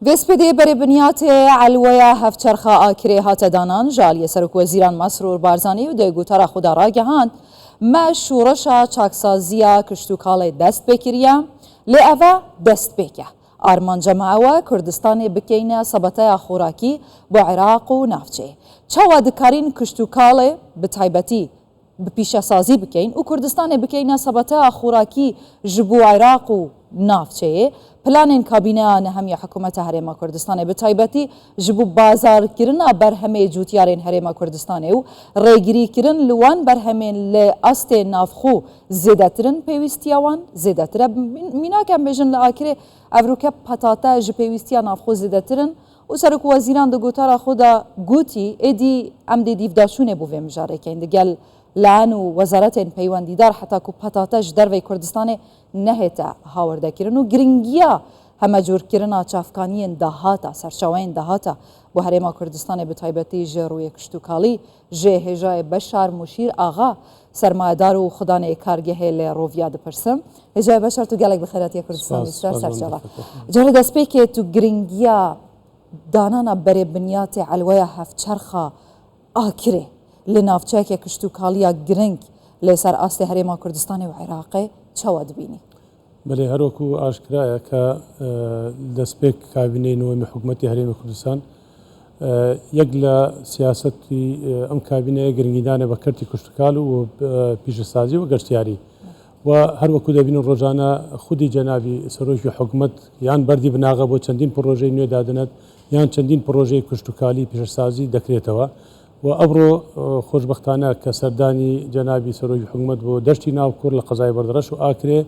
وسپدی بر بنیات علویا هفچرخا آکره هات دانان جالی سرک وزیران مسرور بارزانی و دیگوتر خدا را گهاند ما شورشا چاکسازیا کشتوکال دست بکریا لعوه دست بکه آرمان جماعه کردستان بکینه سبته خوراکی با عراق و نافچه چوا دکارین کشتوکال بتایبتی بپیشه سازی بکین و کردستان بکینه سبته خوراکی جبو عراق و نافچه پلان کابینه نهمی حکومت هرم کردستان به تایبەتی جبو بازار کردن برهمه جوتیارین هرم کردستان و ریگری کردن لوان برهمه لاست نافخو زیادترین پیوستیوان زیادتر مینا کم بجن لآخر افروکه پتاتا ج پیوستیا نافخو زیادترین و سرک وزیران دو گوتارا خدا گوتی ادی ام دیف داشونه بو ویم جاره که اندگل لعن و وزارت پیوندیدار حتی که پتاتش در وی کردستان نهتا هاورده کرن و گرنگیا همه جور کرنا چافکانی دهاتا سرچاوین دهاتا با هرما کردستان به تایبەتی جروی کشتوکالی جه هجای بشار مشیر آغا سرمایه‌دار و خدانه کارگه لرویا دپرسم هجای بشار تو گلک بخیراتی کردستان بسیار سرچاوا جاره دسپی که تو گرنگیا دانانا بر بنیات علویا هفچرخا آکره لنافچه که کشتوکالیا گرنگ لسر آست هرما کردستان و عراق چوا دبینی؟ بله هروکو آشکرایه که دسپیک کابینه نومی حکومتی هرم کردستان یک سیاستی ام کابینه گرنگیدانه با کرتی کشتوکال و پیشسازی و گشتیاری و هر وکو دبین روزانه خودی جنابی سروش حکومت یان بردی بناغه با چندین پروژه نو دادند یان چندین پروژه کشتوکالی پیشسازی دکریتوا و ابرو خوشبختانه که سردانی جنابی سروش حکومت بو دشتی ناو کور لقضای بردرش و آکره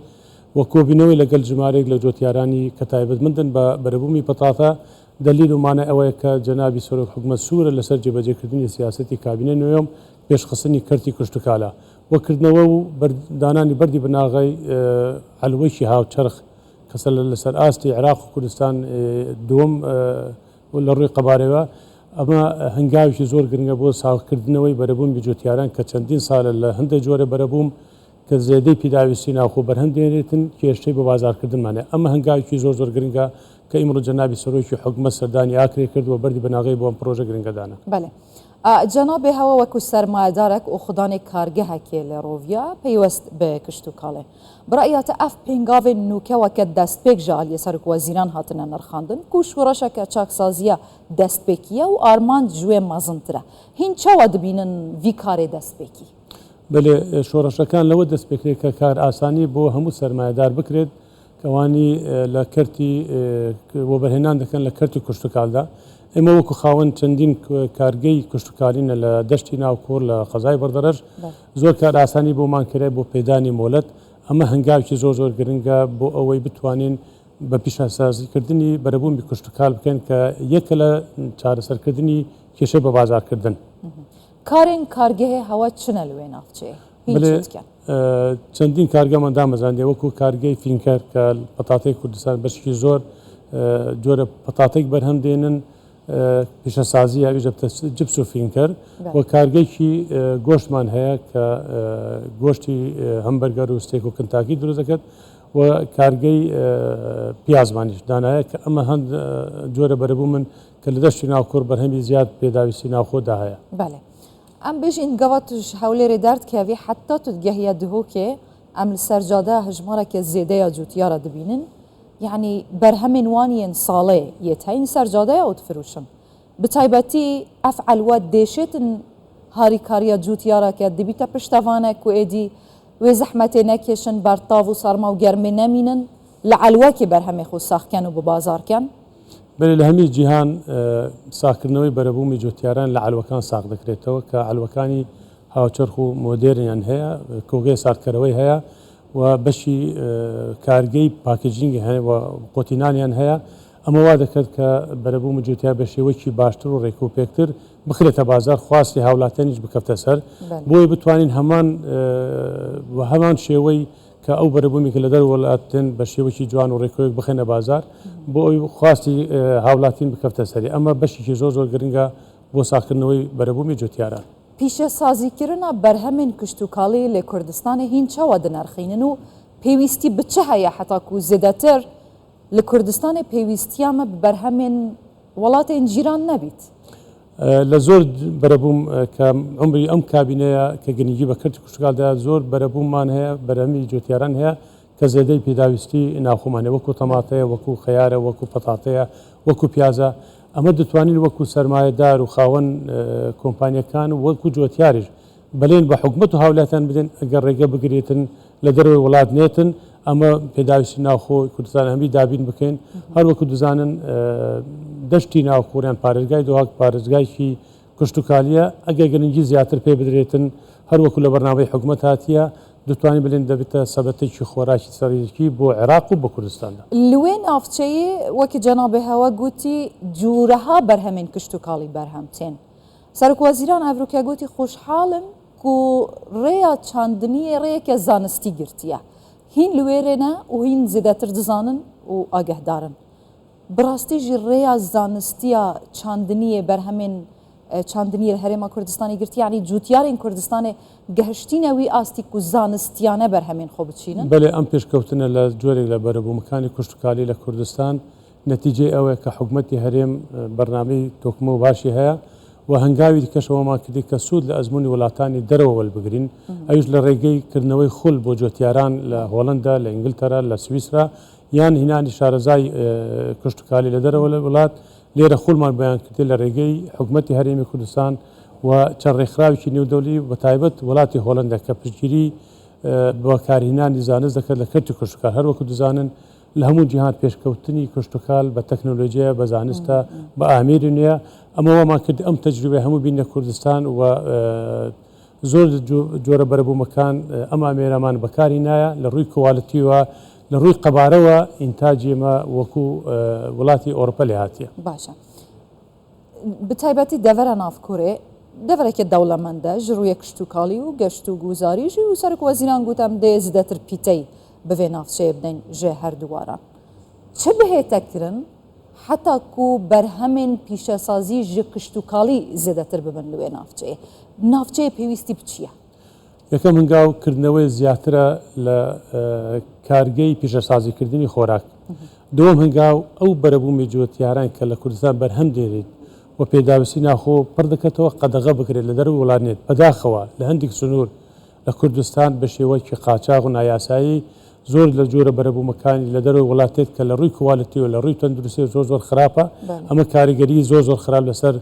و کوبینوی لگل جمارک لجوتیارانی کتایبت مندن با بربومی پتاتا دلیل معنی اوه که جنابی سروش حکومت سور لسر جبهه کردنی سیاستی کابینه نویم پیش خصنی کرتی کشتوکالا و کردنو دانانی بردی بناغی علویشی هاو چرخ کسل لسر آستی عراق و کردستان دوم ولا روی قباره اما هنگاوی زور گرنگه بود ساختکردنوی بربوم بجوتیاران که چندین سال لهند جوره بربوم که زیادی پیدایشی ناخو برهند دیرتن که اشتی به بازار کردن مانه اما هنگاوی زور گرنگه که امروز جنابی سروش حکومت سردانی آکری کرد و بردی بناغی با پروژه گرنگه دانه. بله. جناب هوا وکو سرمایه‌دارک و خدانه کارگه که لرویا پیوست به کشتوکاله برایت اف پنگاو نوکه و که دست پیک جالی سرک وزیران هاتن نرخاندن کوش ورشه که چاکسازیا دست پیکیه و آرمان جوی مازنتره هین چه ود بینن وی کار دست پیکی بله شورشه کان لو دست پیکی که کار آسانی بو همو سرمایه‌دار بکرد کوانی لکرتی و برهنان دکن لکرتی کشتوکال دا اما وکو خاون چندین کارگی کشتوکالین لدشتی ناو کور لقضای بردرج زور کار آسانی بو مان کرده بو پیدانی مولد اما هنگاوی که زور گرنگه بو اوی بتوانین با پیشنهادسازی کردنی بربوم بی کشتوکال بکن که یکلا چارەسەر کردنی کشه به بازار کردن کارین کارگه هوا چنل وی نافچه بله چندین کارگه من دام زنده وکو کارگه فینکر که پتاته کردستان بشکی زور جور پتاته برهم دینن پیشنهادسازی اوی جبس و فینکر و کارگه کی گوشتمان هست که گوشتی همبرگر و استیک و کنتاکی دروز کرد و کارگه پیازمانیش دانه که اما هند جور بربومن که لدشتی ناو کور برهمی زیاد پیدایشی ناو خود دهایا. بله. ام بیش این گواتش حولی ردارد که اوی حتی تدگهی دهو که ام سرجاده هجماره که زیده یا جوتیاره دبینن يعني برهم وانين صالة يتهين سرجادة أو تفروشن بتايبتي أفعل وديشتن هاري كاريا جوتيارا كدبيتا بشتوانك وإدي وزحمة نكيشن برطاف وصارما وجرم نمينن لعلواكي برهم خو ساخ كانوا ببازار كان بل لهمي جهان ساكرنوي بربومي جوتياران لعلوكان ساق ذكريتو كعلوكاني هاو چرخو مودرن هيا كوغي ساركروي هيا و بشی کارگی پاکیجینگ هست و قطینانی هست اما واده کرد که بربوم جوتیا بشی وچی باشتر و ریکوپکتر بخیرت بازار خواستی هاولاتنیش بکفت سر بوی بتوانین همان شیوی که او بربومی که لدر ولاتن بشی وچی جوان و ریکوپک بخینه بازار بوی خواستی هاولاتین بکفت سری اما بشی که زور گرینگا بو ساکنوی بربومی جوتیارا پیش سازی کردن برهمن کشتوکالی لکردستان هین چه ود نرخینن و پیوستی بچه هیا حتی کو زدتر لە کوردستانی پێویستیامە بەرهەمێن وڵاتێن جیران نەبیت. لە زۆر بەرەبووم کە عمری ئەم کابینەیە کە گەنیگی بە کردی کوشتگالدا زۆر بەرەبوومان هەیە بەرەمی جوتیاران هەیە کە زێدەی پێداویستی ناوخۆمانێ وەکو تەماتەیە وەکو خەیارە وەکو پەتاتەیە وەکو پیازە ئەمە دەتوانین وەکو سەرمایەدار و خاوەن کۆمپانیەکان و وەکو جوتیاریش بەلێن بە حکومت و هاولاتیان بدەن ئەگەر ڕێگە بگرێتن لە دەروی وڵات نێتن ئەمە پێداویستی ناوخۆی کوردستان هەمی دابین بکەین هەروەکو دەزانن دەشتی ناوخۆیان پارێزگای دوهاک پارێزگایکی کشتتوکالیە ئەگەر گەنجی زیاتر پێ بدرێتن هەروەکو لە بەرنامەی حکومت هاتیە دەتوانین بلێن دەبێتە سەبەتێکی خۆراکی سەرەکی بۆ عێراق و بە کوردستاندا لێ ناوچەیە وەکی جەنابێ هەوە گوتی جوورەها بەرهەمێن کشتتوکاڵی بەرهەمتێن سەرکوەزیران ئەڤروکیا گوتی خۆشحاڵن و ڕێیا چاندنیە ڕێیەکە زانستی گرتیە هین لێرێنە و هین زیاتر دزانن و ئاگەهدارن بڕاستیژی ڕێیا زانستیە چاندنیە بەرهەمێن چاندنی هەرێما کوردستانی گرتی ینی جوتیارین کوردستانی گەهشتینەوی ئاستیک و زانستیانە بەرهەمێن خۆ بچینن بەێ ئەم پێشکەوتنە لە جۆرێک لە بەرەبوومەکانی کوشتتوکالی لە کوردستان نەتیجەی ئەوەیە کە حکومەتی هەرێم بەرنامەی تۆکمە و باشی هەیە و هەنگاوی دیکەشەوەما کردی کە سوود لە ئەزمموی وڵاتانی دەرەوە وەلبگرین ئەوش لە ڕێگەی کردنەوەی خول بۆ جوتیاران لە هۆڵندا لە ئینگلتەرا لە سویسرا یان هینانی شارەزای کشتتوکالی لە دەرەوە لە وڵات لێرە خولمان بەیان کردی لە ڕێگەی حکومەتی هەرێمی کوردستان و چەند ڕێکخراوێکی نێودەولی بە تایبەت وڵاتی هۆڵندا کە پشتگیری بەکارهێنانی زانست دەکات لە کردی کوشتتوکال هەروەکو دەزانن لە هەموو جیهان پێشکەوتنی کوشتتوکال بە تەکنۆلۆژیە بە زانستە بە ئامێری نوێە ئەمەوەمان کرد ئەم تەجروبە هەموو بینە کوردستان و زۆر جۆرە بەرەبوومەکان ئەم ئامێرەمان بەکاری نایە لە ڕووی کواڵەتیوە لە ڕووی قەبارەوە ئینتاجێمە وەکو وڵاتی ئۆروپا لێ هاتیە باشە بتایبەتی دەڤەرە نافکوورێ دەڤەرێکە دەوڵەمەندە ژ ڕوویە کشتتوکالی و گەشت و گوزاریژی و سەرکوەزیران گوتم دێ زیاتر پیتەی بڤێ نافچەیە بدەین ژێ هەردوواران چه بهێتەکردن حتا کو بەرهەمێن پیشەسازی ژ کشتتوکالی زیاتر ببن لێ نافچەیە پێویستی بچیە یەکەم هەنگاوکردنەوەی زیاترە لە کارگەی پیشەسازیکردنی خۆراک دووەم هەنگاو ئەو بەرەبوومی جوتیاران کە لە کوردستان بەرهەم دێنێت و پێداویستی ناخۆ پڕ دەکەتەوە قەدەغە بکرێت لە دەروی وڵاتنێت بەداخەوە لە هەندێک سنوور لە کوردستان بە شێوەیەکی قاچاق و نایاسایی زۆر لە جۆرە بەرەبوومەکانی لە دەروی وڵاتێت کە لە ڕووی کواڵەتی و لە ڕووی تەندروستی زۆر خراپە ئەمە کاریگەری زۆر خراپ لەسەر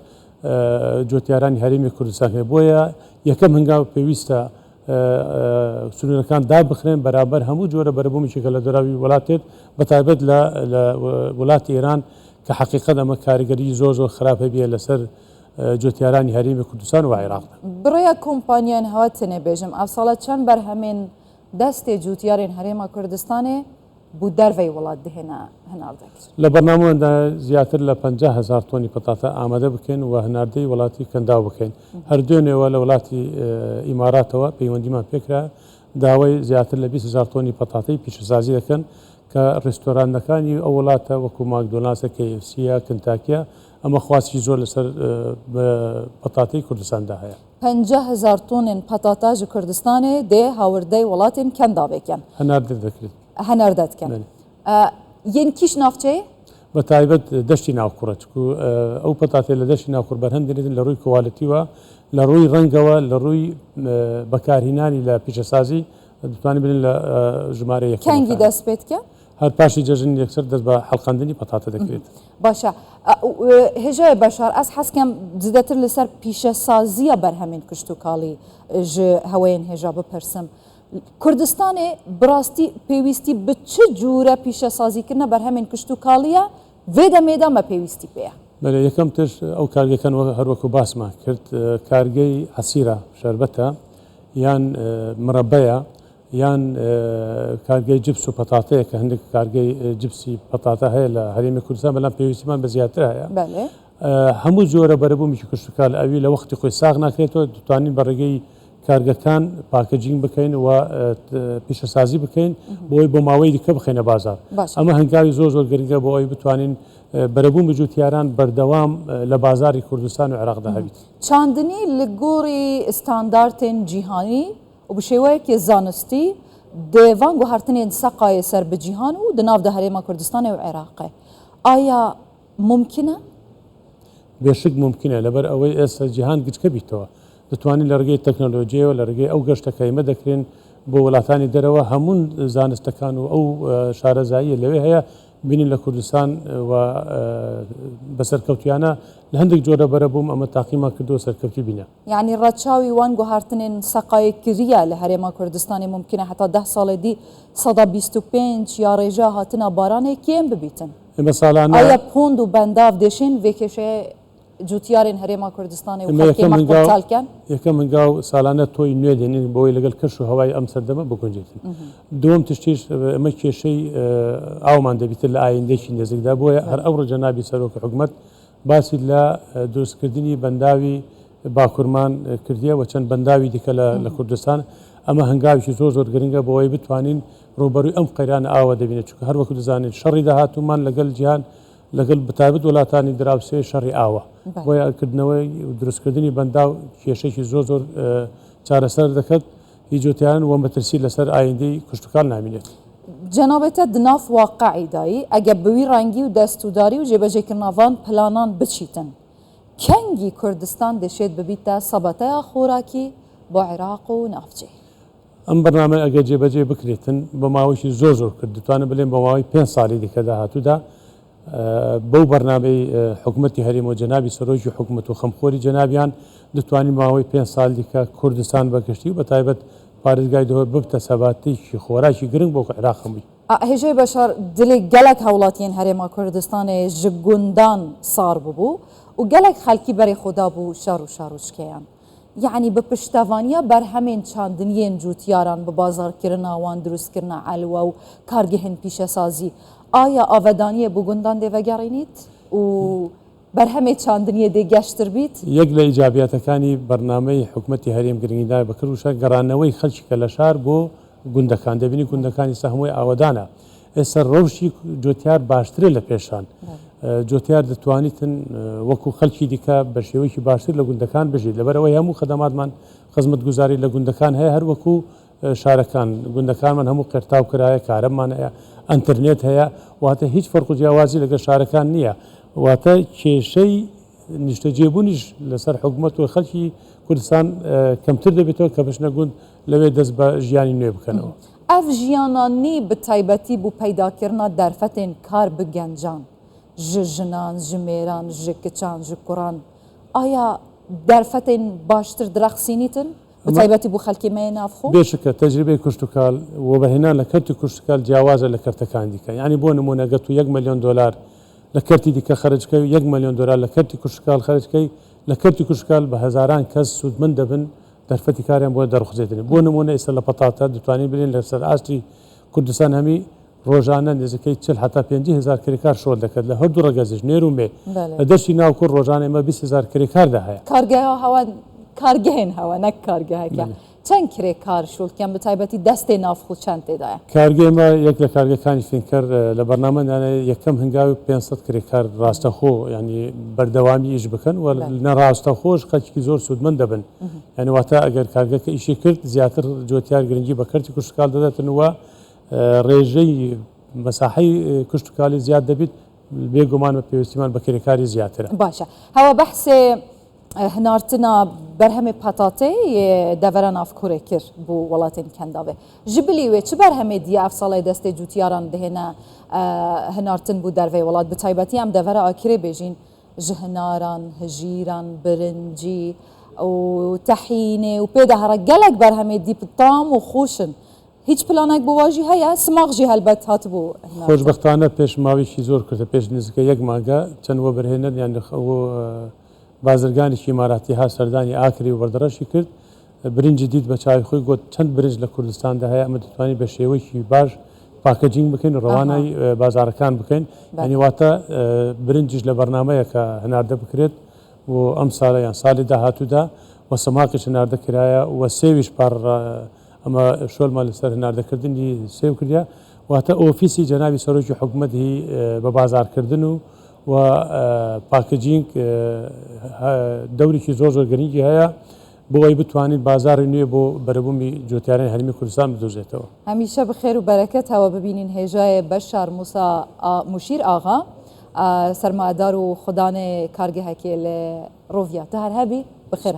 جوتیارانی هەرێمی کوردستان هەیە بۆیە یەکەم هەنگاو پێویستە سنوورەکان دابخرێن بەرامبەر هەموو جۆرە بەرەبوومێکی کە لە دەراوی وڵاتێت بەتایبەت لە وڵاتی ئێران کە حقیقەت ئەمە کاریگەری زۆر خراپە بێ لەسەر جوتیارانی هەرێمی کوردستان و عێراقدا بڕێە کۆمپانیان هەوە تێنێ بێژم ئەفساڵە چەند بەرهەمێن دەستێ جوتیارین هەرێما کوردستانێ بوو دەرڤەی وڵات دهێنا هەناردەکرد لە بەرنامەوەدا زیاتر لە 50,000 تۆنی پەتاتە ئامادە بکەین و هەناردەی وڵاتی کەنداو بکەین هەردوێنێەوە لە وڵاتی ئیماراتەوە پەیوەندیمان پێکرا داوای زیاتر لە 20,000 تۆنی پەتاتەی پیشەسازی دەکەن کە ڕێستۆرانەکانی ئەو وڵاتە وەکو ماکدۆناسە کەFCە کنتاکیە ئەمە خواستی زۆر لەسەر پەتاتەی کوردستاندا هەیە 50,000 تۆنên پەتاتا ji Kurdistanê dê hawردەی وڵاتên kendavêkin هەناردە دەکرێت هەناردە dikin yên kîş navçeyê بە تایبەت دەشتی ناوکوڕە چکو ئەو پەتاتێ لە دەشتی ناوکوڕ بەرهەم دێنێتن لە ڕووی کواڵەتیوە لە ڕووی ڕەنگەوە لە ڕووی بەکارهێنانی لە پیشەسازی دەتوانین بن لە ژمارە یەکەم کەنگی دەست پێتکە هەر پاشی جەژن یەکسەر دەست بە حەڵقاندنی پەتاتە دەکرێت باشە هێژای بەشار ئەس حەزکەم زیاتر لەسەر پیشەسازیە بەرهەمێن کشتتوکاڵی ji heweyên hêja bipirsim Kurdistanê birastî pêwîstî bi çi cûre pîşesazîkirina berhemên kiştûkaliye vê demê de me pêwîstî pê ye بەێ یەکەم تر ئەو کارگەکان هەروەکو باسمان کرد کارگەی عسیرە شەربەتە یان مرەبەیە یان کارگەی جبس و پەتاتەیە کە هەندێک کارگەی جبسی پەتاتە هەیە لە هەرێمی کوردستان بەڵام پێویستیمان بە زیاتر هەیە هەموو جۆرە بەرەبوومیکی کشتتوکال ئەوی لە وەختی خۆی ساغ ناکرێتەوە دەتوانین بە ڕێگەی کارگەکان پاکەجینگ بکەین و پیشەسازی بکەین بۆی بۆ ماوەی دیکە بخەینە بازار ئەمە هەنگاوی زۆر گرنگە بۆ ئەوی بتوانین بەرەبووم جوتیاران بەردەوام لە بازاری کوردستان و عێراقدا هەبیت چاندنی لە گۆڕی ستانداردên cîhanî و bi şêweyekê zanistî دێڤان گوهارتنێن سەقایە سەر بە جیهان و دناو دە هەرێما کوردستانê û Iraqê ئایا ممکنە؟ بێشک ممکنە لەبەر ئەوەی ئێستا جیهان گچکە بیتەوە دەتوانین لە ڕێگەی تەکنۆلۆژیەوە لە ڕێگەی ئەو گەشتەکە ئێمە دەکرێن بۆ وڵاتانی دەرەوە هەموو زانستەکان و ئەو شارەزاییە لەوێ هەیە بینین لە کوردستان و بەسەرکەوتیانە لە هەندێک جۆرە بەرە بووم ئەمە تاقیما کردو سەرکەوتی بینە یعنی ڕەچاوی وان گوهارتنێن سەقایەکریە لە هەرێما کوردستانی ممکنە حتا 10 ساڵێ دی 125 یا ڕێژە هاتنە بارانێ کێم ببیتن ئێمە ساڵانە ئایا پۆند و بەنداو دێشین وێکێشەیە جوتیارên هەرێما کوردستانی و خەڵکێمەکەن یەکەم هەنگاو ساڵانە تۆی نوێ دێنین بۆی لەگەڵ کەش و هەوای ئەم سەردەمە بگونجێتن دووەم تشتیش ئەمە کێشەی ئاومان دەبیتر لە ئایندێکی نێزێکدا بۆیە هەر ئەوڕۆ جەنابی سەرۆکی حکوومەت باسی لە دروستکردنی بەنداوی باکوورمان کردیە و چەند بەنداوی دیکە لە کوردستان ئەمە هەنگاویی زۆر گرنگە بۆەوەی بتوانین ڕوبەروی ئەم قەیرانە ئاوە دەبینێت چونکە هەر وەکو دەزانین شەڕی داهاتوومان لەگەڵ جیهان لەگەڵ بتابەت وڵاتانی دراوسێ شەڕی ئاوە بۆیە کردنەوەی دروستکردنی بەنداو کێشەی زۆر چارەسەر دەکات هیچ جوتیان وە مەترسی لەسەر ئایندەی کوشتتوکال نامینێت جەنابێتە دناف واقعیدایی ئەگە بوی ڕەنگی و دەستورداری و جێبەجێکردنەوان پلانان بچیتن کەنگی کوردستان دەشێت ببیتە سەبەتەیە خۆراکی بۆ عێراق و ناوچێ ئەم بەرنامە ئەگە جێبەجێ بکرێتن بە ماوەیەکی زۆر کرد دەتوانە بڵێن بە ماوەی 5 ساڵی دیکە داهاتوودا بەو بەرنامەی حکوومەتی هەرێمە جەنابی سەرۆکی حکوومەت و خەمخۆری جەنابیان دەتوانین ماوەی 5 ساڵ دیکە کوردستان بەگشتی و بە تایبەت پارێزگای دەوە ببتە سەباتێکی خۆراکی گرنگ بۆ عێراق هەمووی هێژەی بەشار دلێ گەلک هەوڵاتیان هەرێما کوردستانê ji gundan sar bûbû û gelek xelkî berê xwe bû şer û şarûçkeyan یعنی بە پشتەوانیە بەرهەمێن چاندنیên جوتیاران بە بازارکردنا wan دروستکردنا ئەلوە و کارگەهێن پیشەسازی ئایا ئاڤدانیە بۆ گوندان دێڤەگەڕێنیت و بەرهەمێ چاندنیە دێگەشتر بیت یەک لە ئیجابیاتەکانی بەرنامەی حکوومەتی هەرێم گرنگیدای بەکردوشە گەڕانەوەی خەلکیکە لە شار بۆ گوندەکان دەبینی گوندەکانی سەهمۆی ئاوەدانە ئێستا ڕەوشی جوتیار باشترە لە پێشان جوتیار دەتوانیتن وەکو خەلکی دیکە بە شێوەیەکی باشتر لە گوندەکان بژیت لەبەرەوەی هەموو خەدەماتمان خزمەت گوزاری لە گوندەکان هەیە هەر وەکو شارەکان گوندەکانمان هەموو قرتاو کرایە کارەمان هەیە ئەنترنێت هەیە واتە هیچ فەرق و جیاوازی لەگەڵ شارەکان نییە واتە کێشەی نیشتەجێبوونیش لەسەر حکوومەت و خەڵکی کوردستان کەمتر دەبێتەوە کە بچنە گوند لەوێ دەست بە ژیانی نوێ بکەنەوە ئەف ژیانانی بە تایبەتی بوو پەیداکردنا دەرفەتێن کار بگەنجان ji jinan ji mêran ji kiçan ji kuran aya derfetên baştir direxsînîtin bi taybetî bû xelkê me navxwe bêşike tecrübeyê kuştukal weberhênan li kertî kuştukal ciyawaz e li kertekan dike yanî bo nimûne get tu 1 milyon dolar li kertî dike xercikey 1 milyon dolar li kertî kuştukal xercikey li kertî kuştukal bi hezaran kes sûdmin dibin derfetî kariyan bo derxuzêtinê bo nimûne îsser li petata ditwanîn bilên li ser astî Kurdistan hemî ڕۆژانە نزیکەی 40 هەتا 5,000 کرێکار شۆل دەکات لە هەردوو ڕەگەزش نێر و مێ لە دەشتی ناوکوڕ ڕۆژانە ئێمە 20,000 کرێکاردا هەیە کارگەهێن هەوە نەک کارگەهەکە چەند کرێکار شۆلکیان بە تایبەتی دەستێ نافخ چەند تێدایە کارگەمە یەک لە کارگەکانی فینکەر لە بەرنامەدانە یەکەم هەنگاوی 500 کرێکار ڕاستەخۆ ینی بەردەوامی ئیش بکەن و نەڕاستە خۆش خەڵکی زۆر سوودمەند دەبن یعنی واتە ئەگەر کارگەکە ئیشی کرد زیاتر جوتیار گرنگی بە کەرتی کوشتکال دەدەتنەوە ڕێژەی مەساحەی کوشتتوکالی زیاد دەبێت بێگومان بە پێویستیمان بە کرێکاری زیاترە باشە هەوە بەحسێ هەنارتنا بەرهەمێ پەتاتێ دەڤەرە نافکوورێ کرد بۆ وڵاتین کەنداوێ ji bilî wê çi berhemê diye ev salê destê cûtiyaran dihêne hinartin bû dervê welat bi taybetî em devera akirê bêjîn ji hinaran hijîran birincî û tehînê û pê de here gelek berhemê dî tam û xûşin هیچ پلانێک بۆ واژی هەیە سماغژی هەلبەت هاتبوو خۆشبەختانە پێش ماوەیەکی زۆر کردە پێش نزیکە 1 مانگە چەند وەبەرهێنەر یان بازرگانێکی ئیماراتی ها سەردانی ئاکری و وەردەڕەشی کرد برنجی دیت بە چاوی خۆی گوت چەند برنج لە کوردستاندا هەیە ئەمە دەتوانین بە شێوەیەکی باش پاکەجینگ بکەین ڕەوانای بازارەکان بکەین ینی واتە برنجش لە بەرنامەیە کە هەناردە بکرێت و ئەم ساڵە یان ساڵی داهاتوودا وە سەماقیش هەناردە کرایە وە سێویش پار ئەمە شۆلمان لەسەر هەناردەکردنی سێو کردیا واتە ئۆفیسی جەنابی سەرۆکی حکوومەتی بە بازارکردن و پاکەجینگ دەورێکی زۆر گرنگی هەیە بۆ ئەوەی بتوانین بازاری نوێ بۆ بەرەبوومی جوتیارانی هەرێمی کوردستان بدۆزێتەوە. هەمیشە بخێر و بەرەکەتەوە ببینین هێژایە بەشار موسا موشیر ئاغا سەرمایهدار و خودانێ کارگەهەکێ لە ڕۆڤیا تا هەر هەبی بخێر.